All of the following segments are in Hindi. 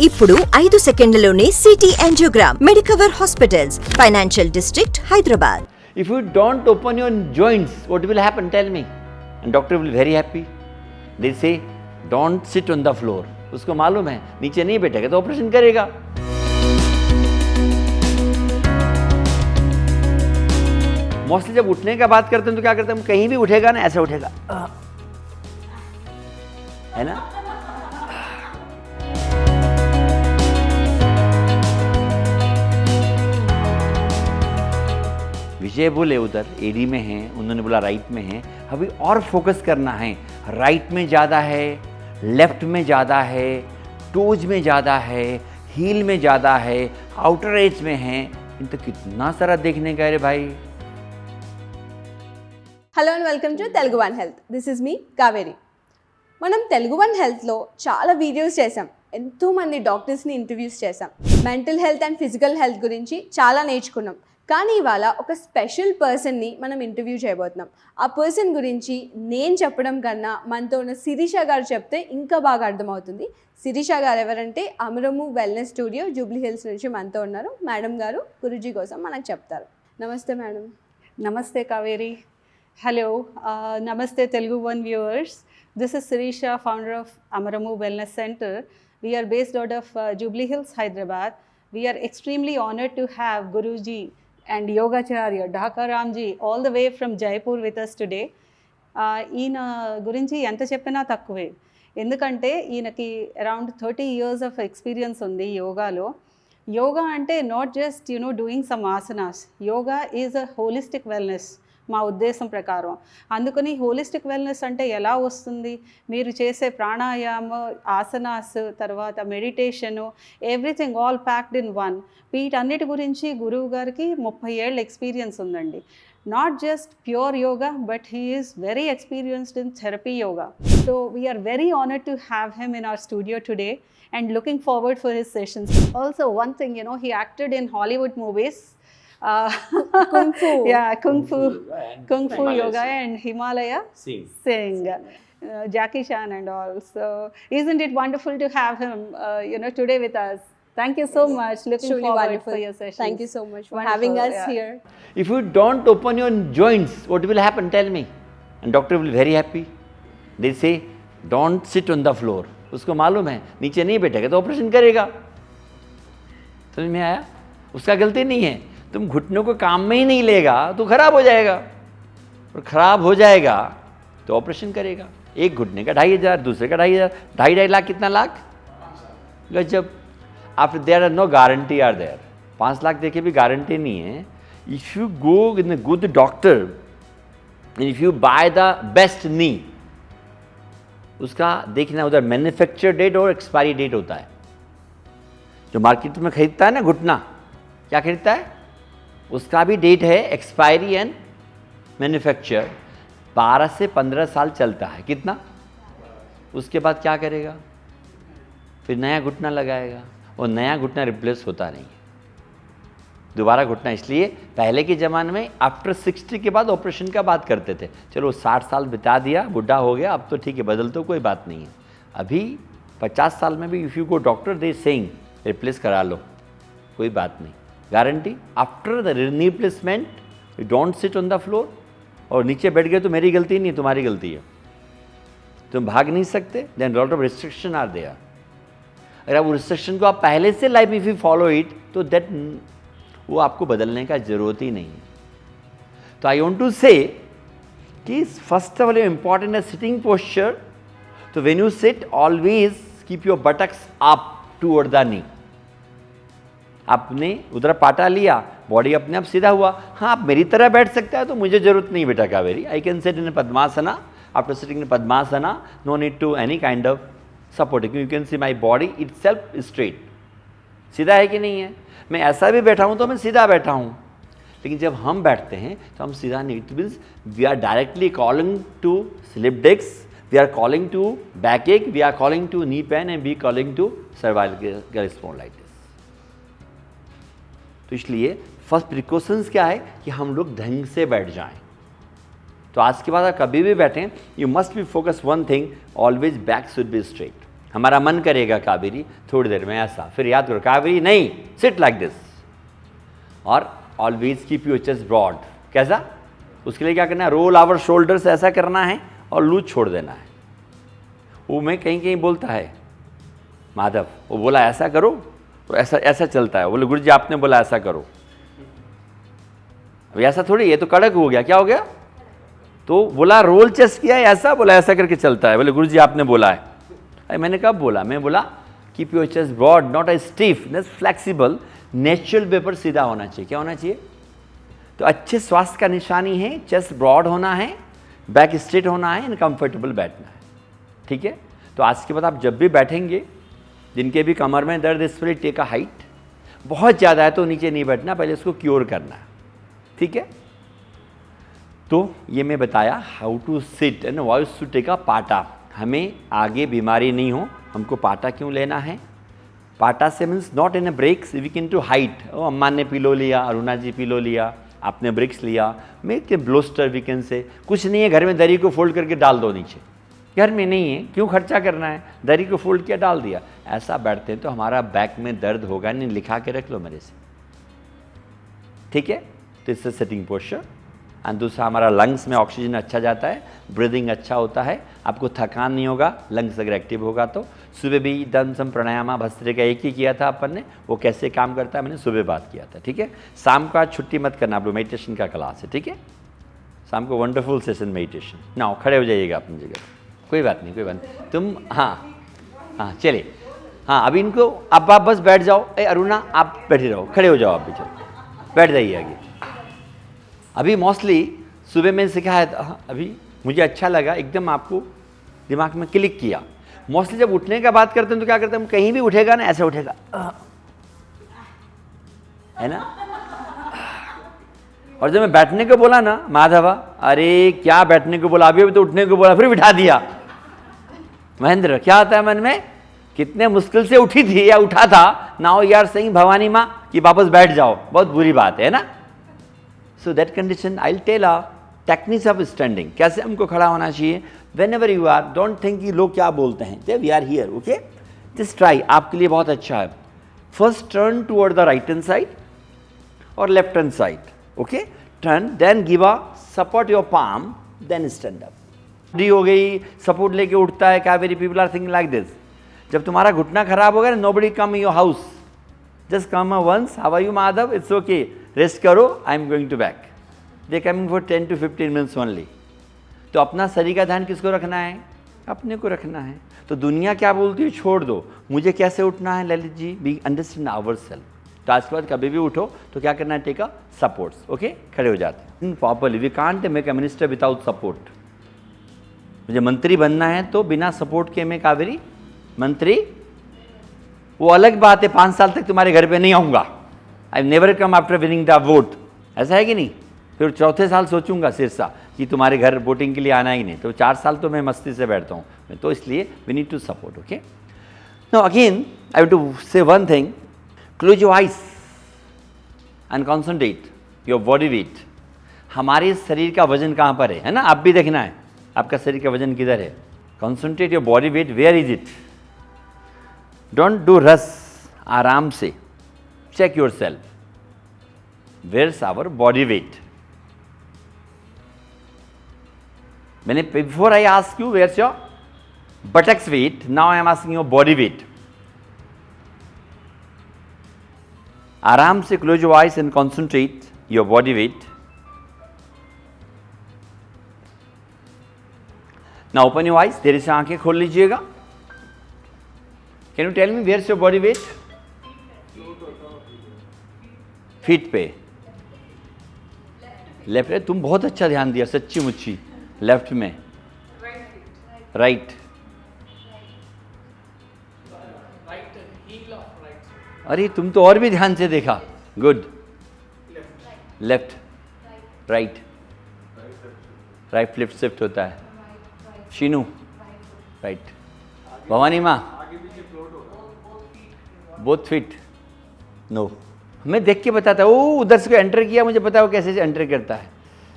ఇప్పుడు 5 సెకండ్లలోనే CT angiogram Medicover hospitals, financial district, Hyderabad. If you don't open your joints, what will happen? Tell me. And doctor will be very happy. They say, don't sit on the floor. उसको मालूम है नीचे नहीं बैठेगा तो ऑपरेशन करेगा. मोस्टली जब उठने का बात करते हैं तो क्या करते हैं, हम कहीं भी उठेगा ना ऐसे उठेगा, है ना. विजय बोले उधर एडी में हैं, उन्होंने बोला राइट में है. अभी और फोकस करना है. राइट में ज़्यादा है, लेफ्ट में ज़्यादा है, टोज में ज़्यादा है, हील में ज़्यादा है, आउटर एज में है. इन तो कितना सारा देखने का है रे भाई. Hello and welcome to Telugu one health. This is me Kaveri. మనం తెలుగు వన్ హెల్త్లో చాలా వీడియోస్ చేసాం, ఎంతోమంది డాక్టర్స్ని ఇంటర్వ్యూస్ చేసాం, mental health and physical health గురించి చాలా నేర్చుకున్నాం. కానీ ఇవాళ ఒక స్పెషల్ పర్సన్ని మనం ఇంటర్వ్యూ చేయబోతున్నాం. ఆ పర్సన్ గురించి నేను చెప్పడం కన్నా మనతో ఉన్న శిరీష గారు చెప్తే ఇంకా బాగా అర్థమవుతుంది. శిరీష గారు ఎవరంటే అమరము వెల్నెస్ స్టూడియో జూబ్లీ హిల్స్ నుంచి మనతో ఉన్నారు. మేడం గారు గురూజీ కోసం మనకు చెప్తారు. నమస్తే మేడం. నమస్తే Kaveri. Hello, Namaste Telugu One viewers. This is Sirisha, founder of Amaramu Wellness Center. We are based out of Jubilee Hills, Hyderabad. We are extremely honored to have Guruji and Yogacharya Dhaka Ramji all the way from Jaipur with us today. ఈయన గురించి ఎంత చెప్పినా తక్కువే, ఎందుకంటే ఈయనకి అరౌండ్ 30 years of experience ఉంది యోగాలో. యోగా అంటే not just doing some asanas. Yoga is a holistic wellness మా ఉద్దేశం ప్రకారం. అందుకని హోలిస్టిక్ వెల్నెస్ అంటే ఎలా వస్తుంది, మీరు చేసే ప్రాణాయామ, ఆసనాస్, తర్వాత meditation, everything all packed in one. వీటన్నిటి గురించి గురువు గారికి 30 ఏళ్ళ ఎక్స్పీరియన్స్ ఉందండి. Not just pure yoga, but he is very experienced in therapy yoga. So we are very honoured to have him in our studio today and looking forward for his sessions. Also one thing, he acted in Hollywood movies. Kung Fu. Yeah, Kung Fu Yoga and Himalaya Sing. Jackie Chan and all. So isn't it wonderful to have him today with us? Thank you so much. Looking Truly forward wonderful. for your session. Thank you so much for having us here. If you don't open your joints, what will happen? Tell me. And doctor will be very happy. They say, don't sit on the floor. उसको मालूम है नीचे नहीं बैठेगा तो ऑपरेशन करेगा. समझ में आया? उसका गलती नहीं है. तुम घुटनों को काम में ही नहीं लेगा तो खराब हो जाएगा, और खराब हो जाएगा तो ऑपरेशन करेगा. एक घुटने का 2,500, दूसरे का 2,500, 2.5 लाख. कितना लाख? गजब. After there are no guarantee are there. 5 lakh देखे भी गारंटी नहीं है. If you go in a good doctor, if you buy the best knee, उसका देखना उधर मैन्युफैक्चर डेट और एक्सपायरी डेट होता है. जो मार्केट में खरीदता है ना घुटना, क्या खरीदता है, उसका भी डेट है एक्सपायरी एंड मैन्युफैक्चर. 12 से 15 साल चलता है. कितना? उसके बाद क्या करेगा, फिर नया घुटना लगाएगा, और नया घुटना रिप्लेस होता नहीं है. दोबारा घुटना. इसलिए पहले के ज़माने में आफ्टर 60 के बाद ऑपरेशन का बात करते थे. चलो 60 साल बिता दिया, बुढ़ा हो गया, अब तो ठीक है, बदल तो कोई बात नहीं है. अभी 50 साल में भी if you go doctor, they saying replace करा लो, कोई बात नहीं. Guarantee. After the replacement you don't sit on the floor. और नीचे बैठ गए तो मेरी गलती नहीं है, तुम्हारी गलती है. तुम भाग नहीं सकते, then lot of restriction are there. अगर आप रिस्ट्रिक्शन को आप पहले से life if you follow it, तो दैट वो आपको बदलने का ज़रूरत ही नहीं है. तो आई वॉन्ट टू से कि फर्स्ट ऑफ ऑल इम्पॉर्टेंट है सिटिंग पोस्चर. तो when you sit, always keep your buttocks up toward the knee. आपने उधर पाटा लिया, बॉडी अपने आप सीधा हुआ. हाँ, आप मेरी तरह बैठ सकता है तो मुझे ज़रूरत नहीं बेटा Kaveri. I can sit in padmasana. After sitting in padmasana, no need to any kind of supporting. You can see my body itself straight. सीधा है कि नहीं है? मैं ऐसा भी बैठा हूँ तो मैं सीधा बैठा हूँ. लेकिन जब हम बैठते हैं तो हम सीधा नहीं. It means we are directly calling to slip disc, we are calling to back ache, we are calling to knee pain, and we calling to cervical spondylitis. तो इसलिए फर्स्ट प्रिकॉशंस क्या है कि हम लोग ढंग से बैठ जाएं. तो आज के बाद आप कभी भी बैठें, you must be focus one thing, always back should be straight. हमारा मन करेगा कावेरी थोड़ी देर में ऐसा, फिर याद करो कावेरी नहीं, सिट लाइक दिस, और always keep your chest broad. कैसा? उसके लिए क्या करना है, रोल आवर शोल्डर्स ऐसा करना है और लूज छोड़ देना है। वो मैं कहीं कहीं बोलता है माधव, वो बोला ऐसा करो तो ऐसा ऐसा चलता है, बोले गुरुजी आपने बोला ऐसा करो। अभी ऐसा थोड़ी, ये तो कड़क हो गया, क्या हो गया? तो बोला रोल चेस्ट किया है ऐसा, बोला ऐसा करके चलता है, बोले गुरुजी आपने बोला है। अरे मैंने कब बोला? मैं बोला keep your chest broad, not a stiff, not flexible, natural paper सीधा होना चाहिए। क्या होना चाहिए? तो अच्छे स्वास्थ्य का निशानी है चेस्ट ब्रॉड होना है, बैक स्ट्रेट होना है एंड कंफर्टेबल बैठना है। ठीक है? तो आज के बाद आप जब भी बैठेंगे, जिनके भी कमर में दर्द, इस पर टेक अ हाइट, बहुत ज़्यादा है तो नीचे नहीं बैठना, पहले उसको क्योर करना है। ठीक है? तो ये मैं बताया how to sit and voice to take a पाटा। हमें आगे बीमारी नहीं हो, हमको पाटा क्यों लेना है? पाटा से means not in a breaks, we can to height. ओ अम्मा ने पिलो लिया, अरुणा जी पिलो लिया, आपने ब्रिक्स लिया, मैं के ब्लोस्टर वी कैन से, कुछ नहीं है, घर में दरी को फोल्ड करके डाल दो नीचे। घर में नहीं है, क्यों खर्चा करना है, दरी को फोल्ड किया डाल दिया। ऐसा बैठते हैं तो हमारा बैक में दर्द होगा नहीं, लिखा के रख लो मेरे से। ठीक है? तो इससे सिटिंग पोस्चर। एंड दूसरा हमारा लंग्स में ऑक्सीजन अच्छा जाता है, ब्रीदिंग अच्छा होता है, आपको थकान नहीं होगा, लंग्स अगर एक्टिव होगा तो। सुबह भी दंसम प्राणायाम भस्त्रे का एक ही किया था अपन ने, वो कैसे काम करता है मैंने सुबह बात किया था। ठीक है? शाम को आज छुट्टी मत करना, आप लोग मेडिटेशन का क्लास है। ठीक है? शाम को वंडरफुल सेशन मेडिटेशन। नाउ खड़े हो जाइएगा अपनी जगह, कोई बात नहीं, कोई बात नहीं, तुम हाँ चलिए, हाँ अभी इनको अब आप बस बैठ जाओ। अरुणा आप बैठी रहो, खड़े हो जाओ, आप भी चलो बैठ जाइए आगे। अभी मोस्टली सुबह मैंने सिखाया था, अभी मुझे अच्छा लगा, एकदम आपको दिमाग में क्लिक किया। मोस्टली जब उठने का बात करते हैं तो क्या करते हैं, कहीं भी उठेगा ना ऐसे उठेगा, है ना। और जब मैं बैठने को बोला ना, माधवा अरे क्या बैठने को बोला, अभी तो उठने को बोला, फिर बिठा दिया। महेंद्र क्या आता है मन में, कितने मुश्किल से उठी थी या उठा था, now you are saying Bhavani माँ कि वापस बैठ जाओ, बहुत बुरी बात है ना। So that condition I will tell a techniques of standing, कैसे हमको खड़ा होना चाहिए। Whenever you are, don't think कि लोग क्या बोलते हैं, जब we are here, okay just try, आपके लिए बहुत अच्छा है। First turn toward the right hand side और left hand side, okay turn, then give a support your palm, then stand up. डी हो गई, सपोर्ट लेके उठता है, Kaveri people are thinking like this. जब तुम्हारा घुटना खराब हो गया, nobody come in your house, just come once, how are you Madhav, it's okay, rest करो, I am going to back. They coming for 10 to 15 minutes only. तो अपना शरीर का ध्यान किसको रखना है, अपने को रखना है। तो दुनिया क्या बोलती है छोड़ दो, मुझे कैसे उठना है Lalit ji, we understand our self. तो आज के बाद कभी भी उठो तो क्या करना है, टेक अ सपोर्ट्स, ओके खड़े हो जाते हैं properly. We can't make a minister without support. मुझे मंत्री बनना है तो बिना सपोर्ट के मैं कावेरी मंत्री, वो अलग बात है, 5 साल तक तुम्हारे घर पे नहीं आऊँगा, I never come after winning the vote, ऐसा है कि नहीं। फिर चौथे साल सोचूंगा सिरसा कि तुम्हारे घर वोटिंग के लिए आना ही नहीं, तो 4 साल तो मैं मस्ती से बैठता हूँ। तो इसलिए we need to support, okay. Now again I have to say one thing, close your eyes and concentrate your body weight. हमारे शरीर का वजन कहाँ पर है ना, आप भी देखना है आपका शरीर का वजन किधर है। Concentrate your body weight, where is it, don't do रस, आराम से check yourself, where's our body weight. मैंने before I ask you where's your buttocks weight, now I am asking your body weight. आराम से close your eyes and concentrate your body weight. Now open your eyes, देर से आंखें खोल लीजिएगा। Can you tell me where's your body weight? Feet पे, लेफ्ट पे। तुम बहुत अच्छा ध्यान दिया सच्ची मुच्ची, लेफ्ट में, राइट, अरे तुम तो और भी ध्यान से देखा, good, left, right, right flip shift होता है। शीनू, राइट, भवानी माँ, बोथ फिट, नो, मैं देख के बताता हूँ, वो उधर से एंटर किया, मुझे पता है वो कैसे एंटर करता है।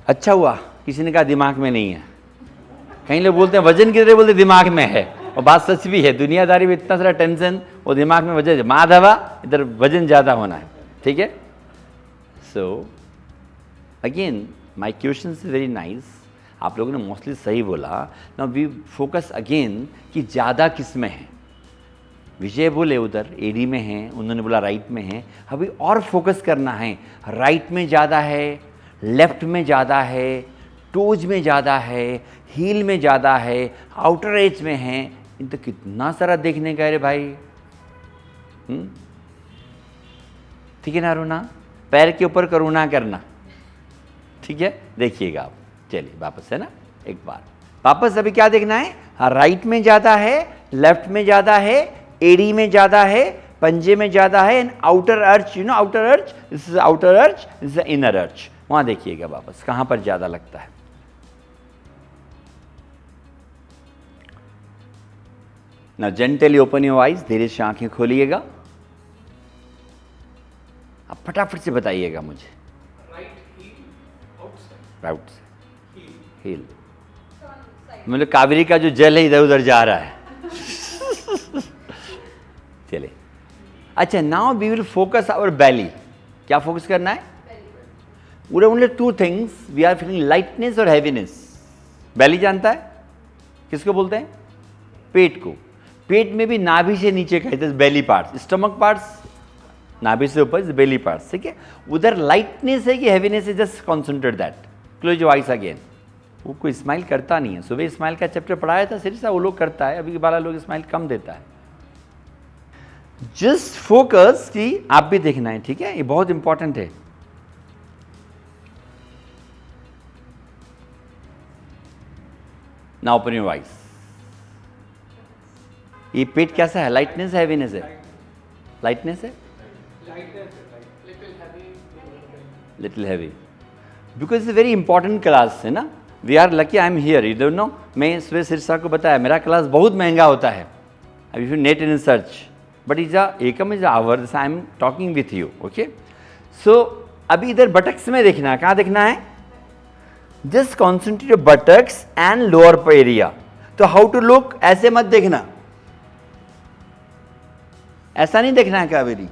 अच्छा हुआ किसी ने कहा दिमाग में नहीं है, कहीं लोग बोलते हैं वजन किधर है, बोलते दिमाग में है, और बात सच भी है, दुनियादारी में इतना सारा टेंशन और दिमाग में वजह माधवा, इधर वजन ज़्यादा होना है, ठीक है। So again my question is very nice, आप लोगों ने मोस्टली सही बोला। नाउ वी फोकस अगेन कि ज़्यादा किस में है। विजय बोले उधर एडी में है, उन्होंने बोला राइट में है। अभी और फोकस करना है, राइट में ज़्यादा है, लेफ्ट में ज़्यादा है, टोज में ज़्यादा है, हील में ज़्यादा है, आउटर एज में है। इन तो कितना सारा देखने का है रे भाई। ठीक है ना अरुणा, पैर के ऊपर करुणा करना, ठीक है। देखिएगा आप, चलिए वापस है ना, एक बार वापस। अभी क्या देखना है, हाँ राइट में ज़्यादा है, लेफ्ट में ज़्यादा है, एडी में ज़्यादा है, पंजे में ज़्यादा है, and outer urge, you know outer urge, this is outer urge, this is inner urge. वहाँ देखिएगा वापस कहाँ पर ज़्यादा लगता है। ना जेंटली ओपन योर आइज, धीरे से आंखें खोलिएगा। अब फटाफट से बताइएगा मुझे। राइट से हील, मतलब कावेरी का जो जल है इधर उधर जा रहा है। चलिए, अच्छा now we will focus our belly. क्या फोकस करना है? पूरे only two things, we are feeling lightness और हैवीनेस। बेली जानता है किसको बोलते हैं? पेट को। पेट में भी नाभि से नीचे कहते हैं बेली पार्ट्स, स्टमक पार्ट्स नाभि से ऊपर बेली पार्ट्स, ठीक है। उधर लाइटनेस है कि हैवीनेस है, just concentrate that. Close your eyes again. वो कोई स्माइल करता नहीं है, सुबह स्माइल का चैप्टर पढ़ाया था सिर्फ, वो लोग करता है, अभी के बाला लोग स्माइल कम देता है। जस्ट फोकस कि आप भी देखना है, ठीक है, ये बहुत इंपॉर्टेंट है। Now open your eyes. ये पेट कैसा है? लाइटनेस है, हैवीनेस है? लाइटनेस है, little heavy, because it's very important class है ना। We are lucky I am here, you don't know. मैं सुबह सिरसा को बताया मेरा क्लास बहुत महंगा होता है, अब you net in search, but is एकम is hours I am talking with you, okay. So अभी इधर बटक्स में देखना है, कहाँ देखना है? Just concentrate buttocks and lower area. तो हाउ टू लुक, ऐसे मत देखना, ऐसा नहीं देखना है Kaveri.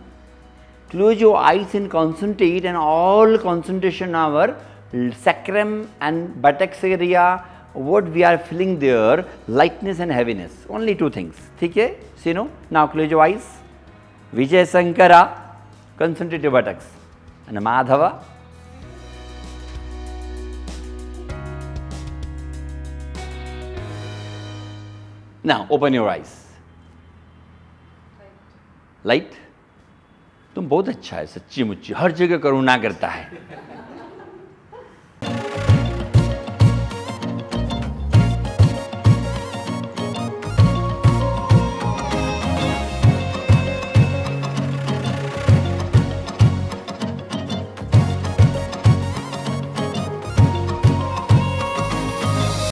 Close your eyes and concentrate, and all concentration our sacrum and buttocks area, what we are feeling there, lightness and heaviness, only two things, ठीक है। See no, now close your eyes. Vijay Sankara, concentrate your buttocks, and Madhava. Now open your eyes. Light. तुम बहुत अच्छा है, सच्ची मुच्ची, हर जगह करुणा करता है।